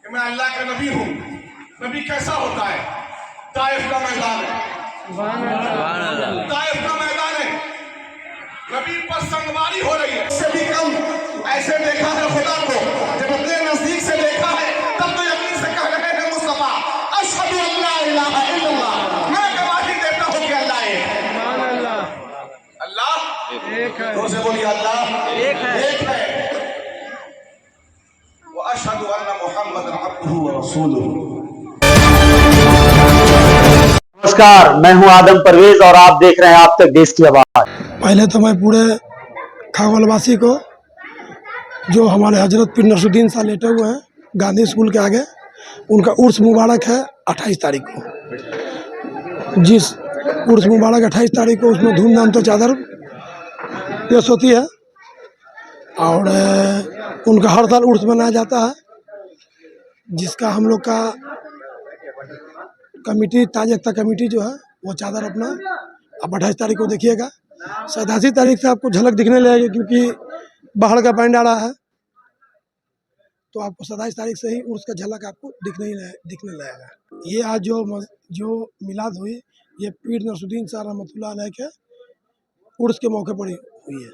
کہ میں اللہ کا نبی ہوں. نبی کیسا ہوتا ہے؟ طائف کا میدان ہے, طائف کا میدان ہے, نبی پر سنگباری ہو رہی ہے. اس سے بھی کم ایسے دیکھا ہے خدا کو, جب اپنے نزدیک سے دیکھا ہے تب تو یقین سے کہہ رہے ہیں مصطفیٰ اشہد ان لا الہ الا اللہ, میں گواہی دیتا ہوں کہ اللہ ایک. اللہ ایک ہے. زور سے بولیے اللہ ایک ہے. واشہد ان محمد عبدہ ورسولہ. نمسکار, میں ہوں آدم پرویز اور آپ دیکھ رہے ہیں آپ تک دیش کی آواز. پہلے تو میں پورے کھاگول واسی کو جو ہمارے حضرت پیر نصر الدین صاحب لیٹے ہوئے ہیں گاندھی اسکول کے آگے, ان کا عرس مبارک ہے 28 تاریخ کو. جس عرس مبارک 28 تاریخ کو اس میں دھوم دھام تو چادر پیش ہوتی ہے اور ان کا ہر سال عرس منایا جاتا ہے, جس کا ہم لوگ کا کمیٹی تاج اختہ کمیٹی جو ہے وہ چادر اپنا اب 28 تاریخ کو دیکھیے گا. 87 تاریخ سے آپ کو جھلک دکھنے لگے گی کیونکہ باہر کا بینڈ آ رہا ہے, تو آپ کو 27 تاریخ سے ہی عرس کا جھلک آپ کو دکھنے لگے گا. یہ آج جو میلاد ہوئی یہ پیر نصر الدین صاحب رحمۃ اللہ علیہ کے عرس کے موقع پر ہوئی ہے,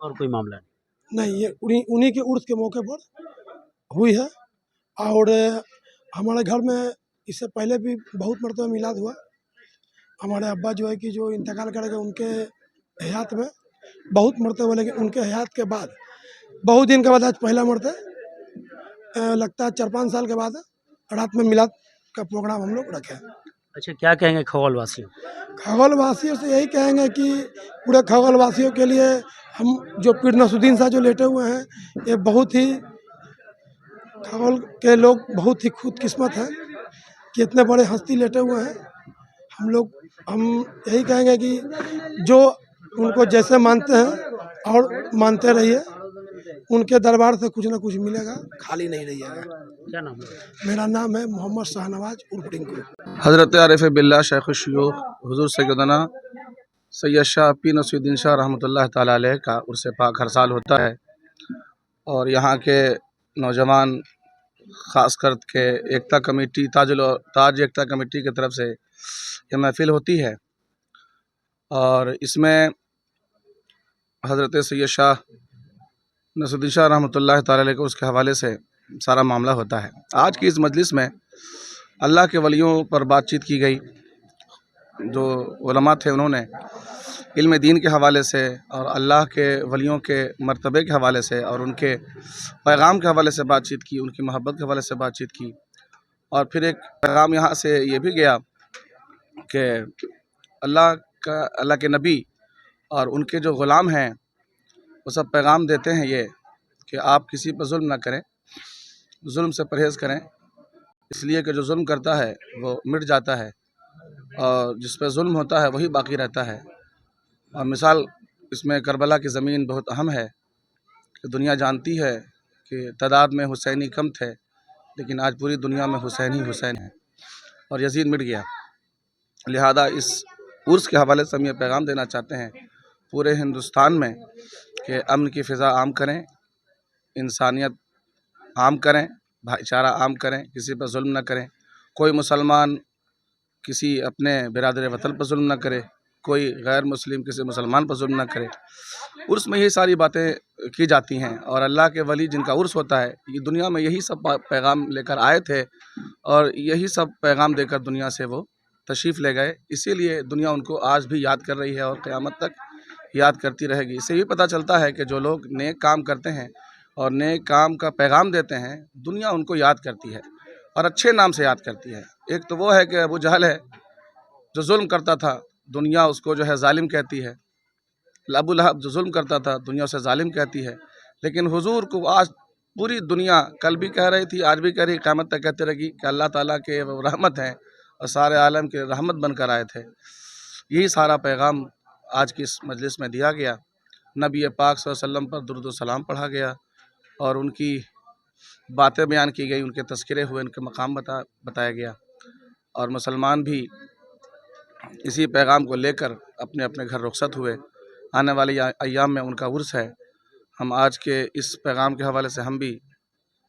اور کوئی معاملہ نہیں یہ انہی کے عرس کے موقع پر ہوئی ہے. اور ہمارے گھر میں اس سے پہلے بھی بہت مرتبہ میلاد ہوا. ہمارے ابا جو ہے کہ جو انتقال کر گئے ان کے حیات میں بہت مرتبہ, لیکن ان کے حیات کے بعد بہت دن کے بعد آج پہلا مرتبہ لگتا ہے 4-5 سال کے بعد رات میں میلاد کا پروگرام ہم لوگ رکھے. اچھا, کیا کہیں گے کھگول واسیوں؟ کھگول واسیوں سے یہی کہیں گے کہ پورے کھگول واسیوں کے لیے ہم جو پیر نصر الدین صاحب جو لیٹے ہوئے ہیں یہ بہت ہی کھگول کے لوگ بہت ہی خود قسمت ہیں کہ اتنے بڑے ہستی لیٹے ہوئے ہیں. ہم یہی کہیں گے کہ جو ان کو جیسے مانتے ہیں اور مانتے رہیے, ان کے دربار سے کچھ نہ کچھ ملے گا, خالی نہیں رہیے گا. کیا نام ہے؟ میرا نام ہے محمد شاہنواز عرف ٹنکو. حضرت عارف باللہ شیخ الشیوخ حضور سیدنا سید شاہ پیر نصر الدین شاہ رحمۃ اللہ تعالیٰ علیہ کا عرس پاک ہر سال ہوتا ہے, اور یہاں کے نوجوان خاص کر کے ایکتا کمیٹی تاج ایکتا کمیٹی کی طرف سے یہ محفل ہوتی ہے, اور اس میں حضرت سید شاہ نصر الدین شاہ رحمۃ اللہ تعالیٰ علیہ کو اس کے حوالے سے سارا معاملہ ہوتا ہے. آج کی اس مجلس میں اللہ کے ولیوں پر بات چیت کی گئی. جو علماء تھے انہوں نے علم دین کے حوالے سے اور اللہ کے ولیوں کے مرتبے کے حوالے سے اور ان کے پیغام کے حوالے سے بات چیت کی, ان کی محبت کے حوالے سے بات چیت کی. اور پھر ایک پیغام یہاں سے یہ بھی گیا کہ اللہ کے نبی اور ان کے جو غلام ہیں وہ سب پیغام دیتے ہیں یہ کہ آپ کسی پر ظلم نہ کریں, ظلم سے پرہیز کریں, اس لیے کہ جو ظلم کرتا ہے وہ مٹ جاتا ہے اور جس پہ ظلم ہوتا ہے وہی باقی رہتا ہے. اور مثال اس میں کربلا کی زمین بہت اہم ہے کہ دنیا جانتی ہے کہ تعداد میں حسینی کم تھے, لیکن آج پوری دنیا میں حسین ہی حسین ہے اور یزید مٹ گیا. لہذا اس عرس کے حوالے سے ہم یہ پیغام دینا چاہتے ہیں پورے ہندوستان میں کہ امن کی فضا عام کریں, انسانیت عام کریں, بھائی چارہ عام کریں, کسی پر ظلم نہ کریں. کوئی مسلمان کسی اپنے برادر وطن پر ظلم نہ کرے, کوئی غیر مسلم کسی مسلمان پر ظلم نہ کرے. عرس میں یہ ساری باتیں کی جاتی ہیں, اور اللہ کے ولی جن کا عرس ہوتا ہے یہ دنیا میں یہی سب پیغام لے کر آئے تھے اور یہی سب پیغام دے کر دنیا سے وہ تشریف لے گئے. اسی لیے دنیا ان کو آج بھی یاد کر رہی ہے اور قیامت تک یاد کرتی رہے گی. اس سے بھی پتہ چلتا ہے کہ جو لوگ نیک کام کرتے ہیں اور نیک کام کا پیغام دیتے ہیں دنیا ان کو یاد کرتی ہے اور اچھے نام سے یاد کرتی ہے. ایک تو وہ ہے کہ ابو جہل ہے جو ظلم کرتا تھا, دنیا اس کو جو ہے ظالم کہتی ہے. ابو لہب جو ظلم کرتا تھا دنیا اسے ظالم کہتی ہے. لیکن حضور کو آج پوری دنیا کل بھی کہہ رہی تھی, آج بھی کہہ رہی, قیامت تک کہتے رہے گی کہ اللہ تعالیٰ کے وہ رحمت ہیں اور سارے عالم کے رحمت بن کر آئے تھے. یہی سارا پیغام آج کی اس مجلس میں دیا گیا. نبی پاک صلی اللہ علیہ وسلم پر درود و سلام پڑھا گیا اور ان کی باتیں بیان کی گئی, ان کے تذکرے ہوئے, ان کے مقام بتایا گیا. اور مسلمان بھی اسی پیغام کو لے کر اپنے اپنے گھر رخصت ہوئے. آنے والی ایام میں ان کا عرس ہے. ہم آج کے اس پیغام کے حوالے سے ہم بھی